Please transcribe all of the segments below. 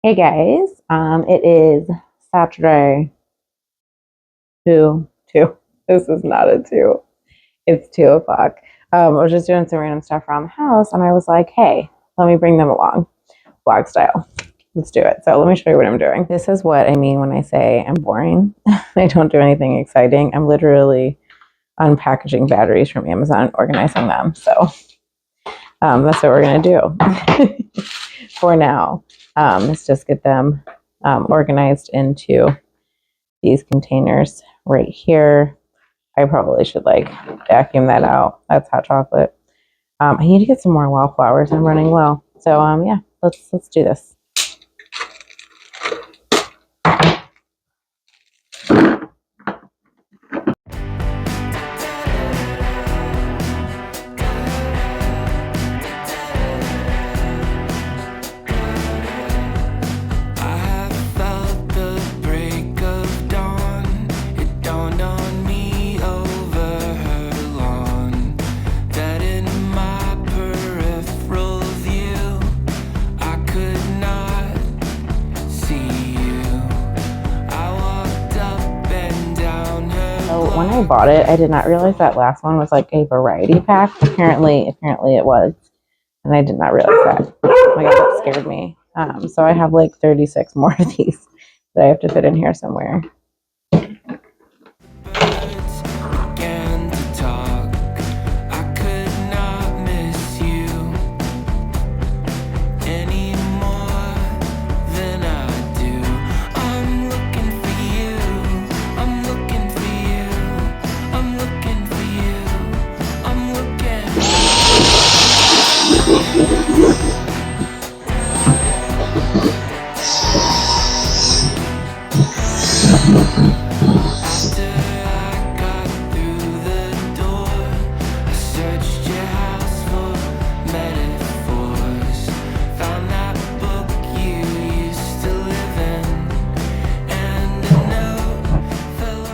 Hey guys, it is Saturday. Two. This is not a two. It's 2 o'clock. I was just doing some random stuff around the house, and I was like, "Hey, let me bring them along, vlog style. Let's do it." So let me show you what I'm doing. This is what I mean when I say I'm boring. I don't do anything exciting. I'm literally unpackaging batteries from Amazon and organizing them. So that's what we're gonna do for now. Let's just get them organized into these containers right here. I probably should like vacuum that out. That's hot chocolate. I need to get some more wildflowers. I'm running low. So yeah, let's do this. When I bought it, I did not realize that last one was like a variety pack. Apparently it was, and I did not realize that. Oh my god, that scared me. So I have like 36 more of these that I have to fit in here somewhere.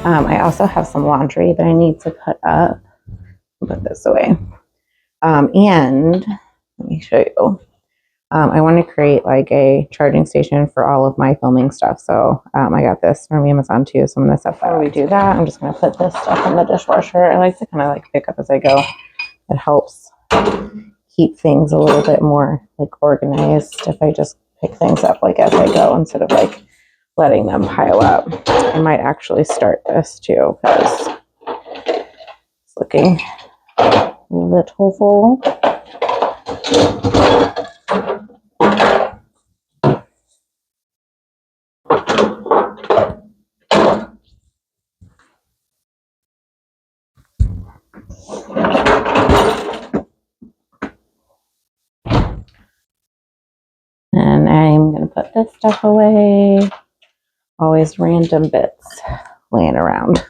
I also have some laundry that I need to put up. Put this away. And let me show you. I want to create like a charging station for all of my filming stuff. So I got this from Amazon too. So I'm going to set that. Before we do that, I'm just going to put this stuff in the dishwasher. I like to kind of like pick up as I go. It helps keep things a little bit more like organized if I just pick things up like as I go instead of like letting them pile up. I might actually start this too because it's looking a little full. And I'm going to put this stuff away. Always random bits laying around.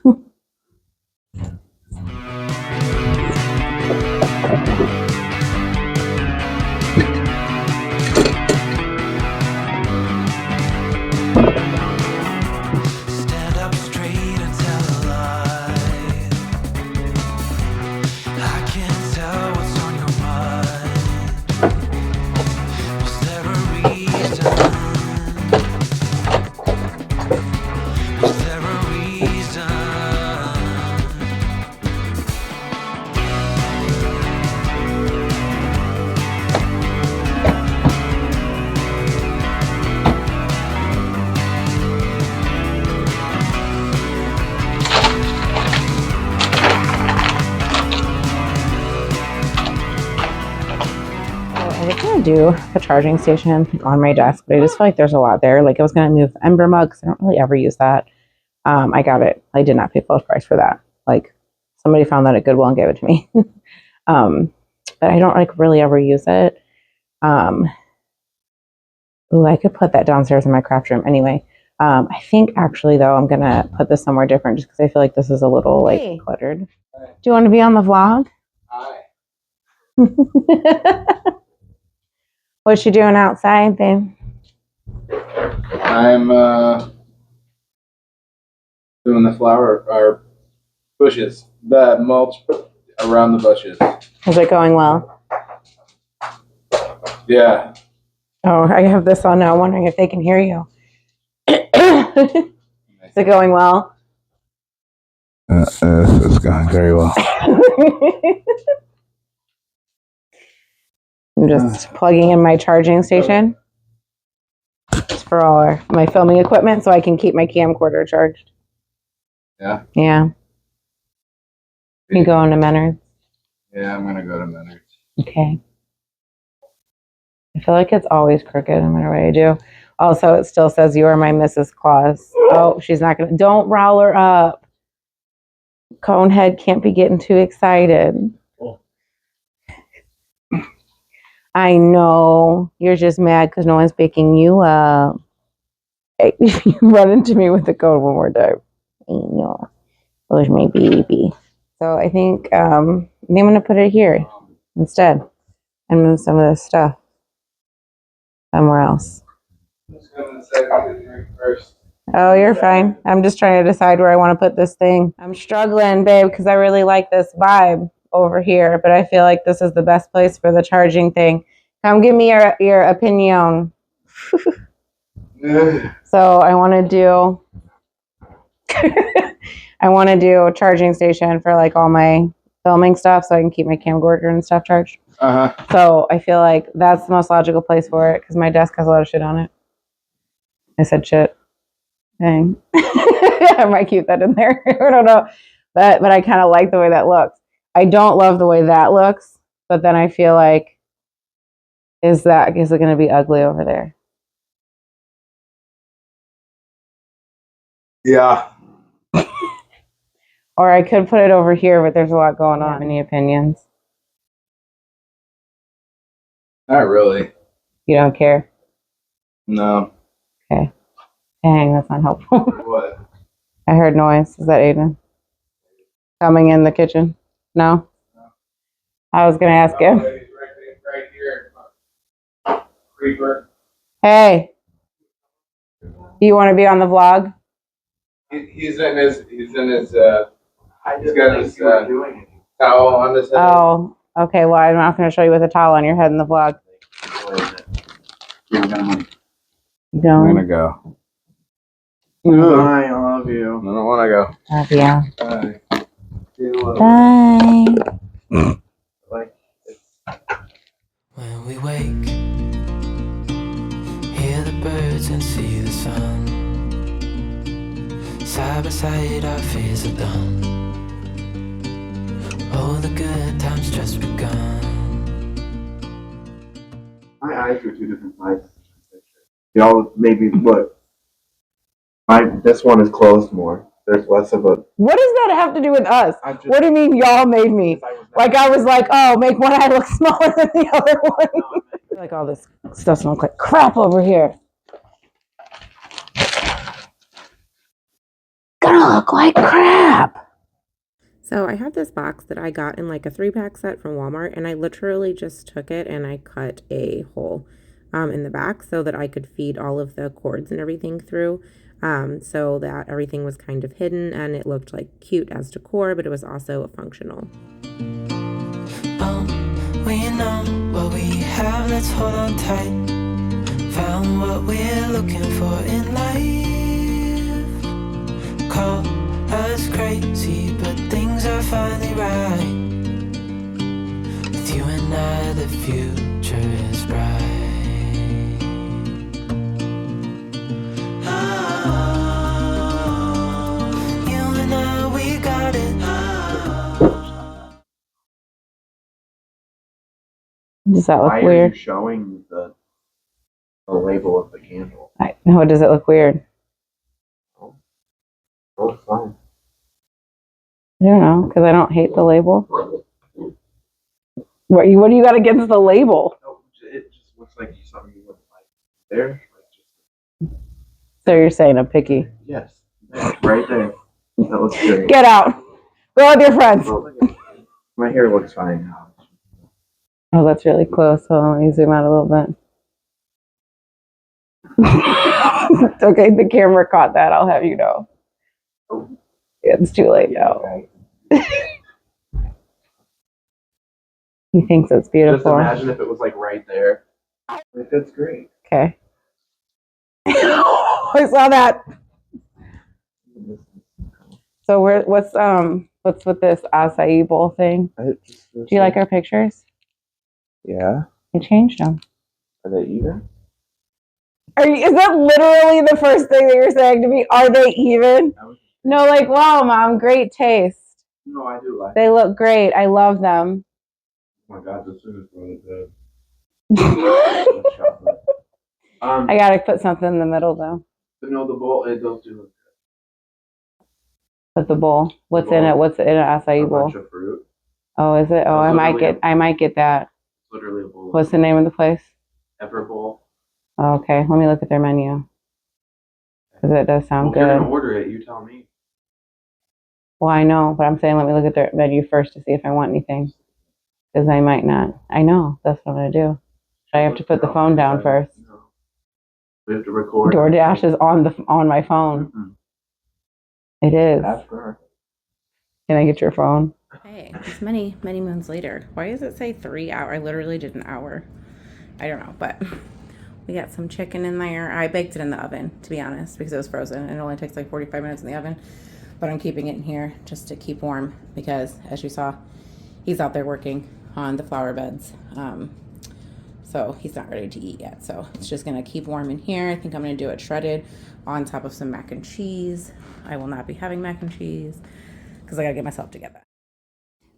Do a charging station on my desk, but I just feel like there's a lot there. Like I was going to move Ember mugs. I don't really ever use that. I got it. I did not pay full price for that. Like somebody found that at Goodwill and gave it to me. But I don't like really ever use it. Ooh, I could put that downstairs in my craft room. Anyway, I think actually though, I'm going to put this somewhere different just because I feel like this is a little like cluttered. Hi. Do you want to be on the vlog? Hi. What you doing outside, babe? I'm doing the flower or bushes, the mulch around the bushes. Is it going well? Yeah. Oh, I have this on now. I'm wondering if they can hear you. Is it going well? It's going very well. I'm just plugging in my charging station for all my filming equipment so I can keep my camcorder charged. Yeah? Yeah. You going to Menards? Yeah, I'm gonna go to Menards. Okay. I feel like it's always crooked no matter what I do. Also, it still says you are my Mrs. Claus. Oh, she's not gonna. Don't roll her up. Conehead can't be getting too excited. I know you're just mad because no one's picking you up. Hey, you run into me with the code one more time. I know. Where's my baby? So I think I'm gonna put it here instead and move some of this stuff somewhere else. Oh, you're fine. I'm just trying to decide where I want to put this thing. I'm struggling, babe, because I really like this vibe over here, but I feel like this is the best place for the charging thing. Come give me your opinion. So I want to do a charging station for like all my filming stuff so I can keep my camcorder and stuff charged. So I feel like that's the most logical place for it because my desk has a lot of shit on it. I said shit. Dang. I might keep that in there. I don't know. But I kind of like the way that looks. I don't love the way that looks, but then I feel like is it going to be ugly over there? Yeah. Or I could put it over here, but there's a lot going on. Any opinions? Not really. You don't care? No. Okay. Dang, that's not helpful. What? I heard noise. Is that Aiden? Coming in the kitchen? No? I was going to ask him. Right here. Creeper. Hey, do you want to be on the vlog? He's got his towel on his head. Oh, okay. Well, I'm not going to show you with a towel on your head in the vlog. I'm Don't. gonna go. Bye, I love you. I don't want to go. Love you. Bye. Bye. When we wake, hear the birds and see the sun. Side by side our fears are done. Oh, the good times just begun. My eyes are two different sizes. Y'all maybe look. This one is closed more. There's less of a. What does that have to do with us? Just, What do you mean y'all made me? Like I was like, oh, make one eye look smaller than the other one. Like all this stuff smells like crap over here. Gonna look like crap. So I have this box that I got in like a 3-pack set from Walmart, and I literally just took it and I cut a hole in the back so that I could feed all of the cords and everything through, so that everything was kind of hidden and it looked like cute as decor, but it was also functional. Oh, we know what we have, let's hold on tight. Found what we're looking for in life. Call us crazy, but things are finally right. With you and I, the future is bright. Oh, you and I, we got it. Does that look Why are weird? you showing the label of the candle? No, does it look weird? Oh, it's fine. I don't know, because I don't hate the label. What do you got against the label? No, it just looks like something you wouldn't like. There. So you're saying I'm picky. Yes. Right there. That looks good. Get out. Go with your friends. My hair looks fine now. Oh, that's really close. Hold on, let me zoom out a little bit. Okay, the camera caught that. I'll have you know. It's too late now. He thinks it's Just beautiful. imagine if it was like right there. Like, that's great. Okay. I saw that. So what's with this acai bowl thing? Do you like our pictures? Yeah. I changed them. Are they even? Is that literally the first thing that you're saying to me? Are they even? No, like, wow, Mom, great taste. No, I do like. They look great. I love them. Oh my God, this is really good. I Chocolate. gotta put something in the middle though. No, the bowl. It does do With the bowl. What's in Bowl. it? What's in an acai a bowl? bunch of fruit. Oh, is it? Oh, That's I might get that. It's literally a bowl. What's the name of the place? Pepper bowl. Oh, okay, let me look at their menu. Because it does sound Well, if you're good. gonna order it, you tell me. Well, I know, but I'm saying let me look at their menu first to see if I want anything. Because I might not. I know, that's what I'm going to do. I have to put the phone down first. No. We have to record. DoorDash is on my phone. Mm-mm. It is. Ask her. Can I get your phone? Hey, it's many, many moons later. Why does it say 3 hours? I literally did an hour. I don't know, but we got some chicken in there. I baked it in the oven, to be honest, because it was frozen. It only takes like 45 minutes in the oven, but I'm keeping it in here just to keep warm because, as you saw, he's out there working on the flower beds. So he's not ready to eat yet. So it's just going to keep warm in here. I think I'm going to do it shredded on top of some mac and cheese. I will not be having mac and cheese because I got to get myself together.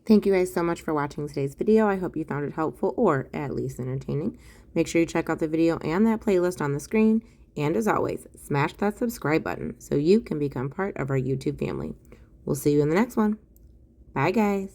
Thank you guys so much for watching today's video. I hope you found it helpful or at least entertaining. Make sure you check out the video and that playlist on the screen. And as always, smash that subscribe button so you can become part of our YouTube family. We'll see you in the next one. Bye, guys.